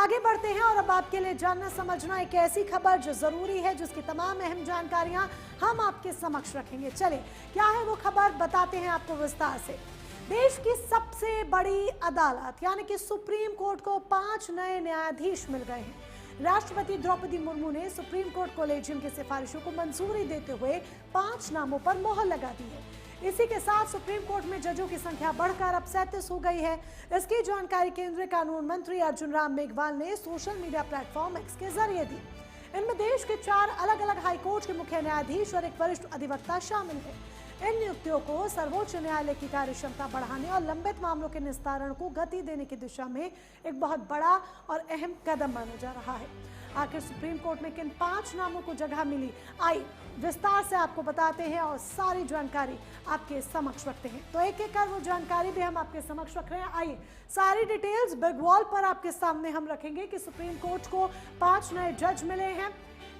आगे बढ़ते हैं और अब आपके लिए जानना समझना एक ऐसी खबर जो जरूरी है, जिसकी तमाम अहम जानकारियां हम आपके समक्ष रखेंगे। चलिए, क्या है वो खबर, बताते हैं आपको विस्तार से। देश की सबसे बड़ी अदालत यानी कि सुप्रीम कोर्ट को 5 नए न्यायाधीश मिल गए हैं। राष्ट्रपति द्रौपदी मुर्मू ने सुप्रीम कोर्ट कॉलेजियम की सिफारिशों को मंजूरी देते हुए 5 नामों पर मोहर लगा दी है। इसी के साथ सुप्रीम कोर्ट में जजों की संख्या बढ़कर अब 37 हो गई है। इसकी जानकारी केंद्रीय कानून मंत्री अर्जुन राम मेघवाल ने सोशल मीडिया प्लेटफॉर्म एक्स के जरिए दी। इनमें देश के 4 अलग अलग हाईकोर्ट के मुख्य न्यायाधीश और एक वरिष्ठ अधिवक्ता शामिल है। इन नियुक्तियों को सर्वोच्च न्यायालय की कार्यक्षमता बढ़ाने और लंबित मामलों के निस्तारण को गति देने की दिशा में एक बहुत बड़ा और अहम कदम माना जा रहा है। आखिर सुप्रीम कोर्ट में किन 5 नामों को जगह मिली, आइए विस्तार से आपको बताते हैं और सारी जानकारी आपके समक्ष रखते हैं। तो एक एक कर वो जानकारी भी हम आपके समक्ष रख रहे हैं। आइए सारी डिटेल्स बिग वॉल पर आपके सामने हम रखेंगे कि सुप्रीम कोर्ट को 5 नए जज मिले हैं।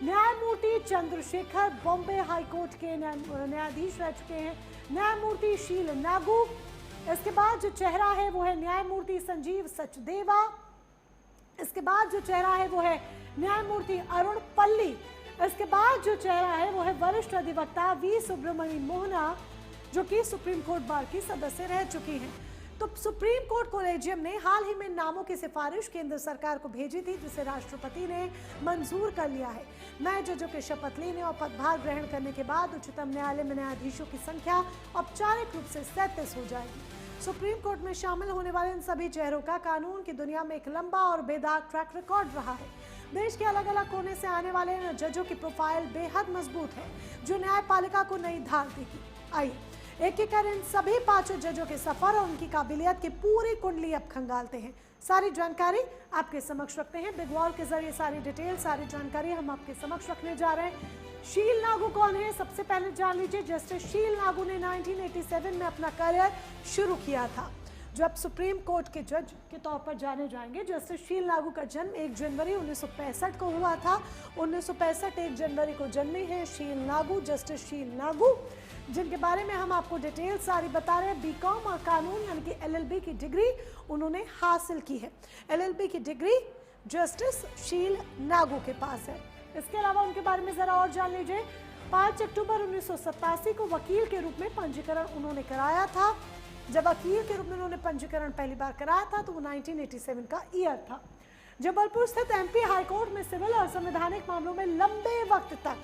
न्यायमूर्ति चंद्रशेखर बॉम्बे हाईकोर्ट के न्यायाधीश रह चुके हैं। न्यायमूर्ति शील नागू, इसके बाद जो चेहरा है वो है न्यायमूर्ति संजीव सचदेवा। इसके बाद जो चेहरा है वो है न्यायमूर्ति अरुण पल्ली। इसके बाद जो चेहरा है वो है वरिष्ठ अधिवक्ता वी सुब्रमण्य मोहना, जो कि सुप्रीम कोर्ट बार की सदस्य रह चुकी हैं। तो सुप्रीम कोर्ट कॉलेजियम ने हाल ही में नामों की सिफारिश केंद्र सरकार को भेजी थी, जिसे राष्ट्रपति ने मंजूर कर लिया है। नए जजों के शपथ लेने और पदभार ग्रहण करने के बाद उच्चतम न्यायालय में न्यायाधीशों की संख्या औपचारिक रूप से 37 हो जाएगी। सुप्रीम कोर्ट में शामिल होने वाले इन सभी चेहरों का कानून की दुनिया में एक लंबा और बेदाग ट्रैक रिकॉर्ड रहा है। देश के अलग अलग कोने से आने वाले इन जजों की प्रोफाइल बेहद मजबूत है, जो न्यायपालिका को नई धार देगी। आइए एक एक कर इन सभी 5 जजों के सफर और उनकी काबिलियत की पूरी कुंडली अब खंगालते हैं। सारी जानकारी आपके समक्ष रखते हैं बिग वॉल के जरिए। सारी डिटेल, सारी जानकारी हम आपके समक्ष रखने जा रहे हैं। शील नागू कौन है, सबसे पहले जान लीजिए। जस्टिस शील नागू ने 1987 में अपना करियर शुरू किया था, जब सुप्रीम कोर्ट के जज के तौर पर जाने जाएंगे। जस्टिस शील नागू का जन्म 1 जनवरी 1965 को हुआ था। 1965 1 जनवरी को जन्मे हैं शील नागू, जस्टिस शील नागू, जिनके बारे में हम आपको डिटेल सारी बता रहे हैं। बीकॉम और कानून यानी कि LLB की डिग्री उन्होंने हासिल की है। LLB की डिग्री जस्टिस शील नागू के पास है। इसके अलावा उनके बारे में जरा और जान लीजिए। 5 अक्टूबर 1987 को वकील के रूप में पंजीकरण उन्होंने कराया था। जब वकील के रूप में उन्होंने पंजीकरण पहली बार कराया था तो वो 1987 का ईयर था। जबलपुर स्थित MP हाईकोर्ट में सिविल और संवैधानिक मामलों में लंबे वक्त तक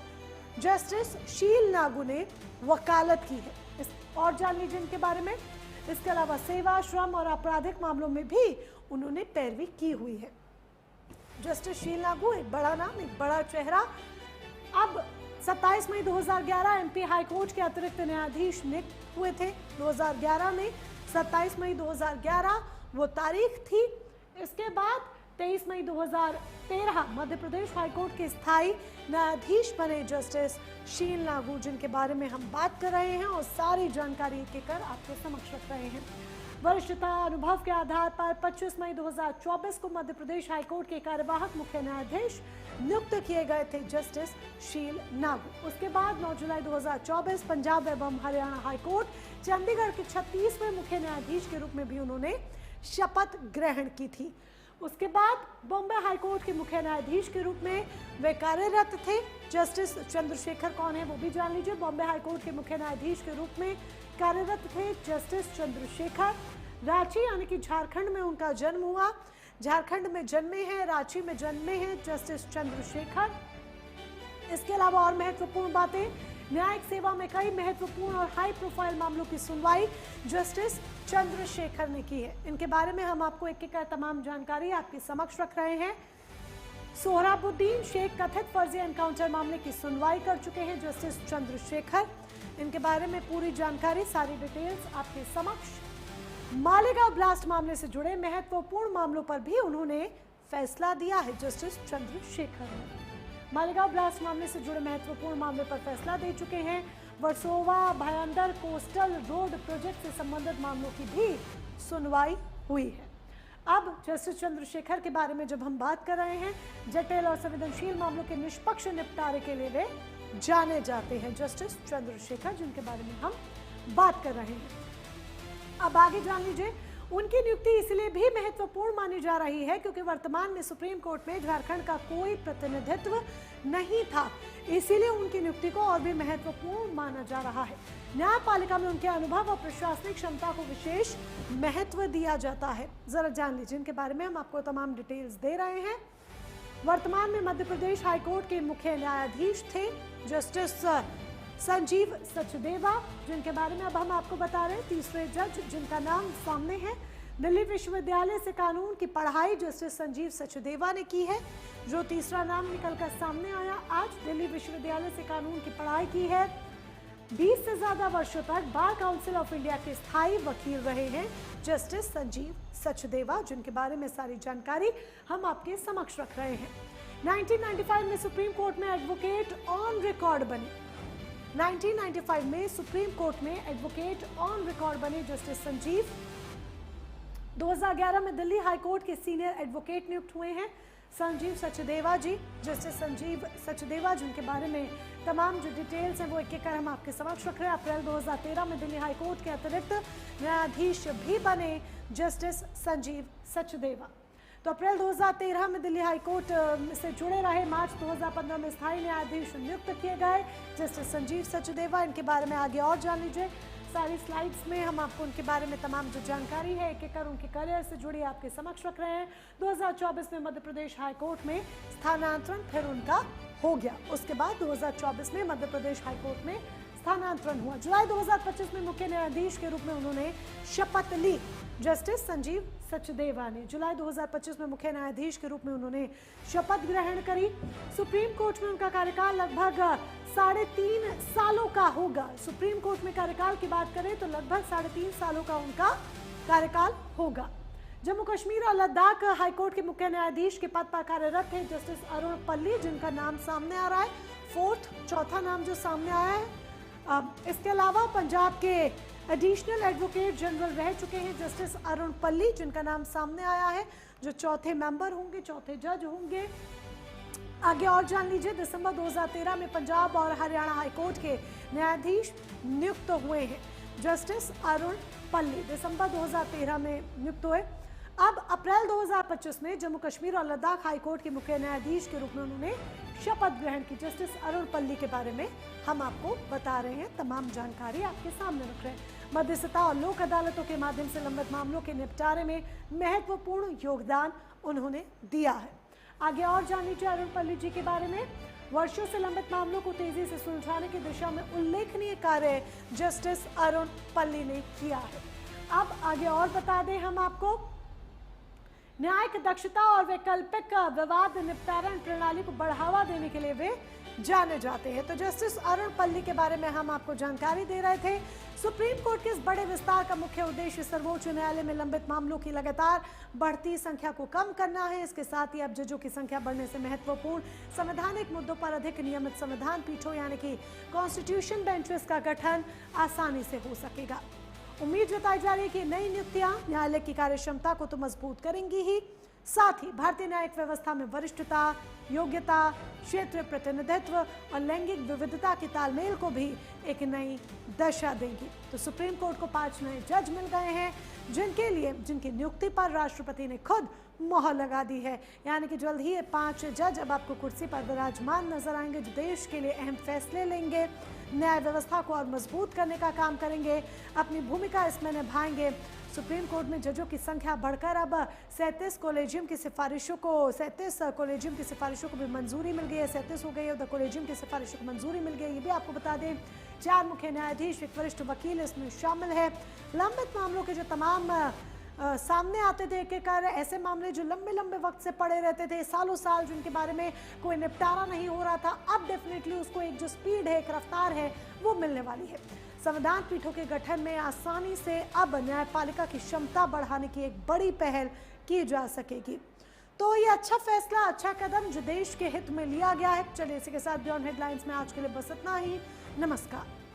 जस्टिस शील नागू ने वकालत की है। और जान लीजिए इनके बारे में। इसके अलावा सेवा, श्रम और आपराधिक मामलों में भी उन्होंने पैरवी की हुई है। जस्टिस शील नागू एक बड़ा नाम, एक बड़ा चेहरा। अब 27 मई 2011 MP हाईकोर्ट के अतिरिक्त न्यायाधीश नियुक्त हुए थे। 2011 में 27 मई 2011 वो तारीख थी। इसके बाद 23 मई 2013 मध्य प्रदेश हाईकोर्ट के स्थायी न्यायाधीश बने जस्टिस शील नागू, जिनके बारे में हम बात कर रहे हैं और सारी जानकारी एक एक कर आपके समक्ष रख रहे हैं। वरिष्ठता अनुभव के आधार पर 25 मई 2024 को मध्य प्रदेश हाईकोर्ट के कार्यवाहक मुख्य न्यायाधीश नियुक्त किए गए थे जस्टिस शील नागू। उसके बाद 9 जुलाई 2024 पंजाब एवं हरियाणा हाईकोर्ट चंडीगढ़ के 36वें मुख्य न्यायाधीश के रूप में भी उन्होंने शपथ ग्रहण की थी। उसके बाद बॉम्बे हाईकोर्ट के मुख्य न्यायाधीश के रूप में वे कार्यरत थे। जस्टिस चंद्रशेखर कौन है वो भी जान लीजिए। बॉम्बे हाईकोर्ट के मुख्य न्यायाधीश के रूप में कार्यरत थे जस्टिस चंद्रशेखर। रांची यानी कि झारखंड में उनका जन्म हुआ। झारखंड में जन्मे हैं, रांची में जन्मे हैं जस्टिस चंद्रशेखर। इसके अलावा और महत्वपूर्ण बातें, न्यायिक सेवा में कई महत्वपूर्ण और हाई प्रोफाइल मामलों की सुनवाई जस्टिस चंद्रशेखर ने की है। इनके बारे में हम आपको एक एक तमाम जानकारी आपके समक्ष रख रहे हैं। सोहराबुद्दीन शेख कथित फर्जी एनकाउंटर मामले की सुनवाई कर चुके हैं जस्टिस चंद्रशेखर। इनके बारे में पूरी जानकारी, सारी डिटेल्स आपके समक्ष। मालेगांव ब्लास्ट मामले से जुड़े महत्वपूर्ण मामलों पर भी उन्होंने फैसला दिया है जस्टिस चंद्रशेखर ने। मालेगांव ब्लास्ट मामले से जुड़े महत्वपूर्ण मामले पर फैसला दे चुके हैं। Versova Bhayandar coastal road project से संबंधित मामलों की भी सुनवाई हुई है। अब जस्टिस चंद्रशेखर के बारे में जब हम बात कर रहे हैं, जटिल और संवेदनशील मामलों के निष्पक्ष निपटारे के लिए वे जाने जाते हैं जस्टिस चंद्रशेखर, जिनके बारे में हम बात कर रहे हैं। अब आगे जान लीजिए उनकी नियुक्ति इसलिए भी महत्वपूर्ण मानी जा रही है क्योंकि वर्तमान में सुप्रीम कोर्ट में झारखंड का कोई प्रतिनिधित्व नहीं था, इसीलिए उनकी नियुक्ति को और भी महत्वपूर्ण माना जा रहा है। न्यायपालिका में उनके अनुभव और प्रशासनिक क्षमता को विशेष महत्व दिया जाता है। जरा जान लीजिए इनके बारे में, हम आपको तमाम डिटेल्स दे रहे हैं। वर्तमान में मध्य प्रदेश हाईकोर्ट के मुख्य न्यायाधीश थे जस्टिस संजीव सचदेवा, जिनके बारे में अब हम आपको बता रहे हैं। तीसरे जज जिनका नाम सामने है, दिल्ली विश्वविद्यालय से कानून की पढ़ाई जस्टिस संजीव सचदेवा ने की है, जो तीसरा नाम निकलकर सामने आया। आज दिल्ली विश्वविद्यालय से कानून की पढ़ाई की है। 20 से ज्यादा वर्षों तक बार काउंसिल ऑफ इंडिया के स्थायी वकील रहे हैं जस्टिस संजीव सचदेवा, जिनके बारे में सारी जानकारी हम आपके समक्ष रख रहे हैं। 1995 में सुप्रीम कोर्ट में एडवोकेट ऑन रिकॉर्ड बने। 1995 में सुप्रीम कोर्ट में एडवोकेट ऑन रिकॉर्ड बने जस्टिस संजीव। 2011 में दिल्ली हाईकोर्ट के सीनियर एडवोकेट नियुक्त हुए हैं संजीव सचदेवा जी। जस्टिस संजीव सचदेवा जिनके बारे में तमाम जो डिटेल्स हैं वो एक एक कर हम आपके समक्ष रख रहे हैं। अप्रैल 2013 में दिल्ली हाईकोर्ट के अतिरिक्त न्यायाधीश भी बने जस्टिस संजीव सचदेवा। तो अप्रैल 2013 में दिल्ली हाईकोर्ट से जुड़े रहे। मार्च 2015 में स्थायी न्यायाधीश नियुक्त किए गए जस्टिस संजीव सचदेवा। इनके बारे में आगे और जान लीजिए। सारी स्लाइड्स में हम आपको उनके बारे में तमाम जो जानकारी है एक एक कर उनके करियर से जुड़ी आपके समक्ष रख रहे हैं। 2024 में मध्य प्रदेश हाईकोर्ट में स्थानांतरण फिर उनका हो गया। उसके बाद 2024 में मध्य प्रदेश हाईकोर्ट में स्थानांतरण हुआ। जुलाई 2025 में मुख्य न्यायाधीश के रूप में उन्होंने शपथ ली। जस्टिस संजीव सचदेवा ने जुलाई 2025 में मुख्य न्यायाधीश के रूप में उन्होंने शपथ ग्रहण करी। सुप्रीम कोर्ट में उनका कार्यकाल लगभग 3.5 सालों का होगा। सुप्रीम कोर्ट में कार्यकाल की बात करें तो लगभग 3.5 सालों का उनका कार्यकाल होगा। जम्मू कश्मीर और लद्दाख हाईकोर्ट के मुख्य न्यायाधीश के पद पर कार्यरत थे जस्टिस अरुण पल्ली, जिनका नाम सामने आ रहा है। चौथा नाम जो सामने आया है। इसके अलावा पंजाब के एडिशनल एडवोकेट जनरल रह चुके हैं जस्टिस अरुण पल्ली, जिनका नाम सामने आया है, जो चौथे मेंबर होंगे, चौथे जज होंगे। आगे और जान लीजिए। दिसंबर 2013 में पंजाब और हरियाणा हाईकोर्ट के न्यायाधीश नियुक्त हुए हैं जस्टिस अरुण पल्ली, दिसंबर 2013 में नियुक्त हुए। अब अप्रैल 2025 में जम्मू कश्मीर और लद्दाख हाईकोर्ट के मुख्य न्यायाधीश के रूप में उन्होंने शपथ ग्रहण की। जस्टिस अरुण पल्ली के बारे में हम आपको बता रहे हैं, तमाम जानकारी आपके सामने रख रहे हैं। मध्यस्थता और लोक अदालतों के माध्यम से लंबित मामलों के निपटारे में महत्वपूर्ण योगदान उन्होंने दिया है। आगे और जान लीजिए अरुण पल्ली जी के बारे में। वर्षों से लंबित मामलों को तेजी से सुलझाने की दिशा में उल्लेखनीय कार्य जस्टिस अरुण पल्ली ने किया है। अब आगे और बता दें हम आपको, न्यायिक दक्षता और वैकल्पिक विवाद निपटारण प्रणाली को बढ़ावा देने के लिए वे जाने जाते हैं। तो जस्टिस अरुण पल्ली के बारे में हम आपको जानकारी दे रहे थे। सुप्रीम कोर्ट के इस बड़े विस्तार का मुख्य उद्देश्य सर्वोच्च न्यायालय में लंबित मामलों की लगातार बढ़ती संख्या को कम करना है। इसके साथ ही अब जजों की संख्या बढ़ने से महत्वपूर्ण संवैधानिक मुद्दों पर अधिक नियमित संविधान पीठों यानी कि कॉन्स्टिट्यूशन बेंचेस का गठन आसानी से हो सकेगा। उम्मीद जताई जा रही है कि नई नियुक्तियां न्यायालय की कार्यक्षमता को तो मजबूत करेंगी ही, साथ ही भारतीय न्यायिक व्यवस्था में वरिष्ठता, योग्यता, क्षेत्रीय प्रतिनिधित्व और लैंगिक विविधता के तालमेल को भी एक नई दशा देंगी। तो सुप्रीम कोर्ट को 5 नए जज मिल गए हैं, जिनकी नियुक्ति पर राष्ट्रपति ने खुद मोहर लगा दी है। यानी कि जल्द ही ये 5 जज अब आपको कुर्सी पर विराजमान नजर आएंगे, जो देश के लिए अहम फैसले लेंगे, न्याय व्यवस्था को और मजबूत करने का काम करेंगे, अपनी भूमिका इसमें निभाएंगे। सुप्रीम कोर्ट में जजों की संख्या बढ़कर अब 37 कॉलेजियम की सिफारिशों को भी मंजूरी मिल गई है। 37 हो गई है। उधर कॉलेजियम की सिफारिशों को मंजूरी मिल गई है। ये भी आपको बता दें। 4 मुख्य न्यायाधीश, एक वरिष्ठ वकील इसमें शामिल है। लंबित मामलों के जो तमाम सामने आते थे एक कर ऐसे मामले जो लंबे लंबे वक्त से पड़े रहते थे, सालों साल, जिनके बारे में कोई निपटारा नहीं हो रहा था, अब डेफिनेटली उसको एक जो स्पीड है, एक रफ्तार है, वो मिलने वाली है। संविधान पीठों के गठन में आसानी से अब न्यायपालिका की क्षमता बढ़ाने की एक बड़ी पहल की जा सकेगी। तो ये अच्छा फैसला, अच्छा कदम जो देश के हित में लिया गया है। चलिए इसी के साथ बियॉन्ड हेडलाइंस में आज के लिए बस इतना ही। नमस्कार।